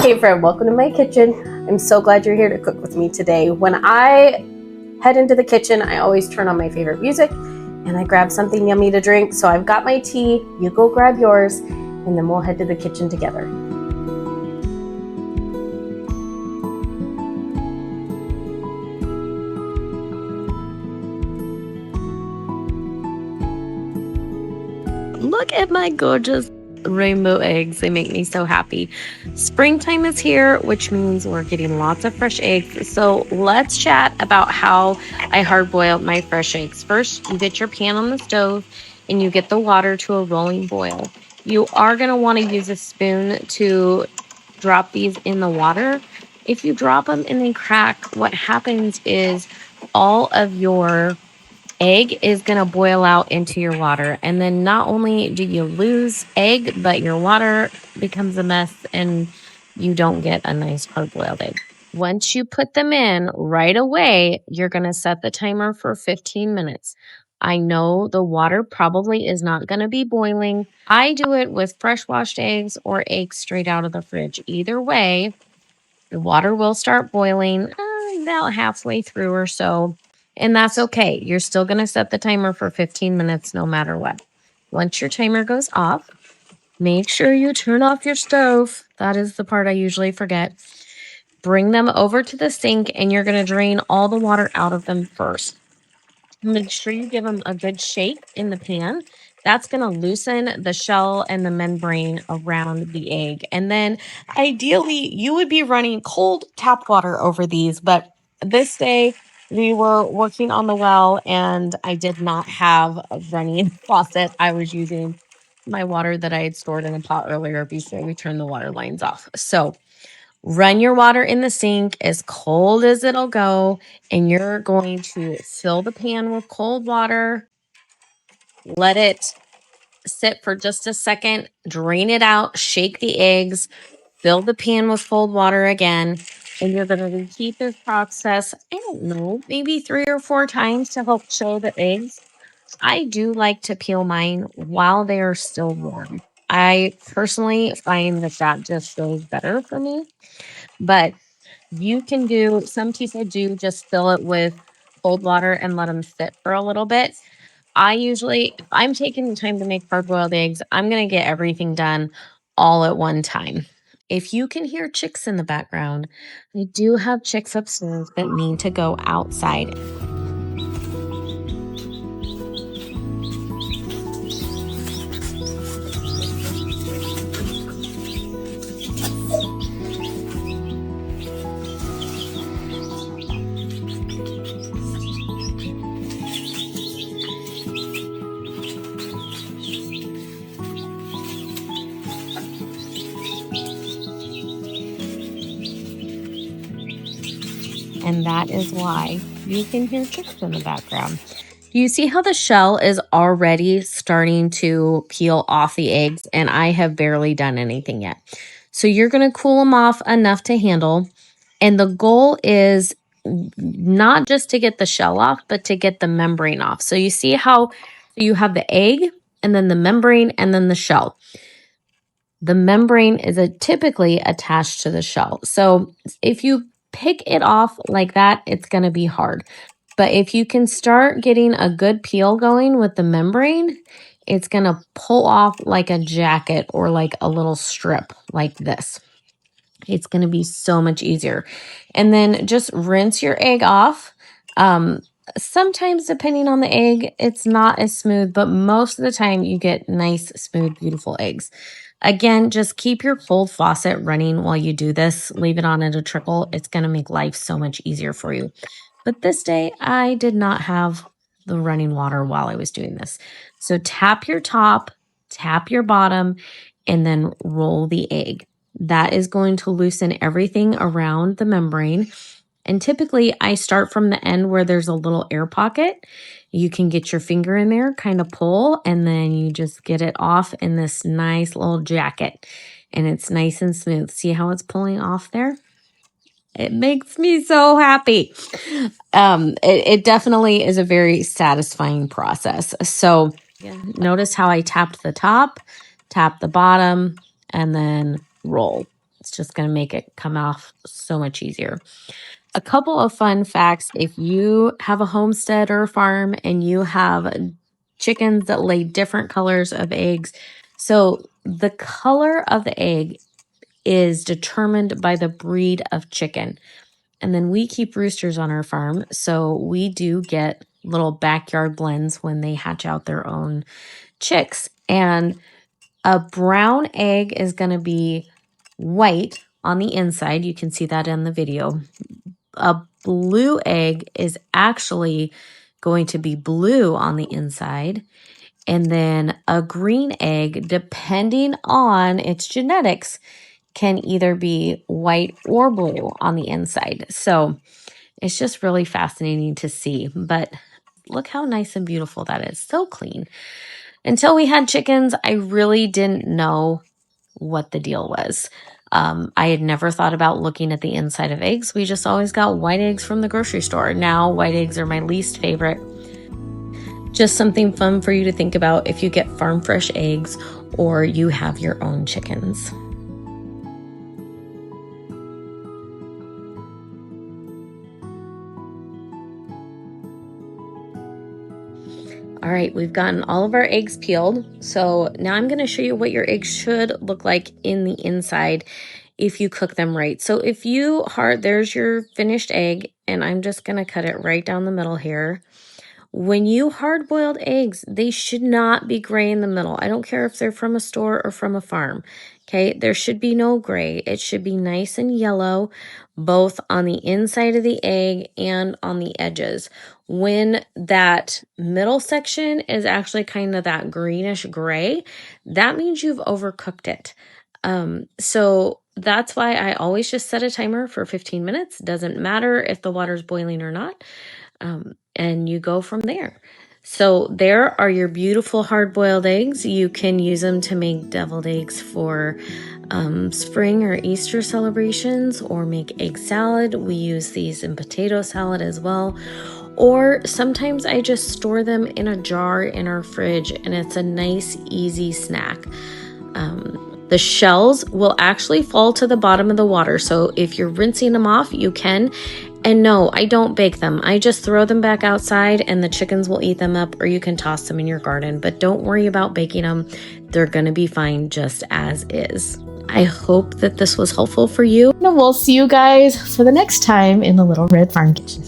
Hey friend, welcome to my kitchen. I'm so glad you're here to cook with me today. When I head into the kitchen, I always turn on my favorite music and I grab something yummy to drink. So I've got my tea, you go grab yours, and then we'll head to the kitchen together. Look at my gorgeous rainbow eggs. They make me so happy. Springtime is here, which means we're getting lots of fresh eggs. So let's chat about how I hard boil my fresh eggs. First, you get your pan on the stove and you get the water to a rolling boil. You are going to want to use a spoon to drop these in the water. If you drop them and they crack, what happens is all of your egg is going to boil out into your water. And then not only do you lose egg, but your water becomes a mess and you don't get a nice hard-boiled egg. Once you put them in right away, you're going to set the timer for 15 minutes. I know the water probably is not going to be boiling. I do it with fresh washed eggs or eggs straight out of the fridge. Either way, the water will start boiling about halfway through or so. And that's okay. You're still going to set the timer for 15 minutes no matter what. Once your timer goes off, make sure you turn off your stove. That is the part I usually forget. Bring them over to the sink and you're going to drain all the water out of them first. Make sure you give them a good shake in the pan. That's going to loosen the shell and the membrane around the egg. And then ideally, you would be running cold tap water over these. But this day, we were working on the well and I did not have a running faucet. I was using my water that I had stored in a pot earlier before we turned the water lines off. So run your water in the sink as cold as it'll go, and you're going to fill the pan with cold water. Let it sit for just a second, drain it out, shake the eggs, fill the pan with cold water again, and you're going to repeat this process, I don't know, maybe 3 or 4 times to help show the eggs. I do like to peel mine while they are still warm. I personally find that just goes better for me. But you can do, some people do just fill it with cold water and let them sit for a little bit. If I'm taking the time to make hard-boiled eggs, I'm going to get everything done all at one time. If you can hear chicks in the background, I do have chicks upstairs that need to go outside. And that is why you can hear chicks in the background. Do you see how the shell is already starting to peel off the eggs? And I have barely done anything yet. So you're going to cool them off enough to handle. And the goal is not just to get the shell off, but to get the membrane off. So you see how you have the egg and then the membrane and then the shell. The membrane is typically attached to the shell. So if you pick it off like that, it's going to be hard. But if you can start getting a good peel going with the membrane, it's going to pull off like a jacket or like a little strip like this. It's going to be so much easier. And then just rinse your egg off. Sometimes, depending on the egg, it's not as smooth, but most of the time you get nice, smooth, beautiful eggs. Again, just keep your cold faucet running while you do this. Leave it on at a trickle. It's going to make life so much easier for you. But this day, I did not have the running water while I was doing this. So tap your top, tap your bottom, and then roll the egg. That is going to loosen everything around the membrane. And typically, I start from the end where there's a little air pocket. You can get your finger in there, kind of pull, and then you just get it off in this nice little jacket. And it's nice and smooth. See how it's pulling off there? It makes me so happy. It definitely is a very satisfying process. So notice how I tapped the top, tap the bottom, and then roll. It's just going to make it come off so much easier. A couple of fun facts. If you have a homestead or a farm and you have chickens that lay different colors of eggs, so the color of the egg is determined by the breed of chicken. And then we keep roosters on our farm, so we do get little backyard blends when they hatch out their own chicks. And a brown egg is going to be white on the inside. You can see that in the video. A blue egg is actually going to be blue on the inside. And then a green egg, depending on its genetics, can either be white or blue on the inside. So it's just really fascinating to see. But look how nice and beautiful that is. So clean. Until we had chickens, I really didn't know what the deal was. I had never thought about looking at the inside of eggs. We just always got white eggs from the grocery store. Now white eggs are my least favorite. Just something fun for you to think about if you get farm fresh eggs or you have your own chickens. All right, we've gotten all of our eggs peeled. So now I'm going to show you what your eggs should look like in the inside if you cook them right. So if you there's your finished egg, and I'm just going to cut it right down the middle here. When you hard-boiled eggs, they should not be gray in the middle. I don't care if they're from a store or from a farm. Okay, there should be no gray. It should be nice and yellow, both on the inside of the egg and on the edges. When that middle section is actually kind of that greenish gray, that means you've overcooked it. So that's why I always just set a timer for 15 minutes. Doesn't matter if the water's boiling or not. And you go from there. So there are your beautiful hard-boiled eggs. You can use them to make deviled eggs for spring or Easter celebrations, or make egg salad. We use these in potato salad as well. Or sometimes I just store them in a jar in our fridge, and it's a nice, easy snack. The shells will actually fall to the bottom of the water. So if you're rinsing them off, you can. And no, I don't bake them. I just throw them back outside and the chickens will eat them up, or you can toss them in your garden. But don't worry about baking them. They're going to be fine just as is. I hope that this was helpful for you. And we'll see you guys for the next time in the Little Red Farm Kitchen.